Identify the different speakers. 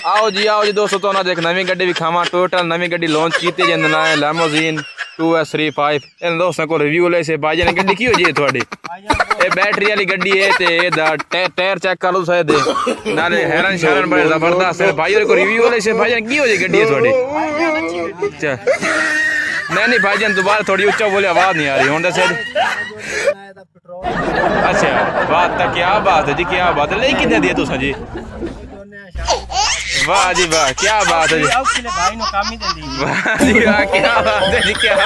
Speaker 1: आओ जी दोस्तों, तो ना देख नवी गड्डी विखावा। टोयोटा नवी गड्डी लॉन्च की जिंदा ना है लैमोजीन 2S35। इन दोस्तों को रिव्यू ले से भाई ने गड्डी की हो जी थोड़ी ये बैटरी वाली गड्डी है ते एदा टायर चेक कर लो सारे दे नाले हैरान शरण बड़े जबरदस्त है भाई को रिव्यू ले से भाई ने की हो जी गड्डी है थोड़ी। अच्छा नहीं भाईजान दोबारा थोड़ी ऊंचा बोले आवाज नहीं आ रही होंडा से। अच्छा बात तो क्या बात है जी, क्या बात है। लेकिन कितने दिए तुसा जी? वाह जी वाह, क्या बात है जी, वाह जी वाह, क्या बात है जी, क्या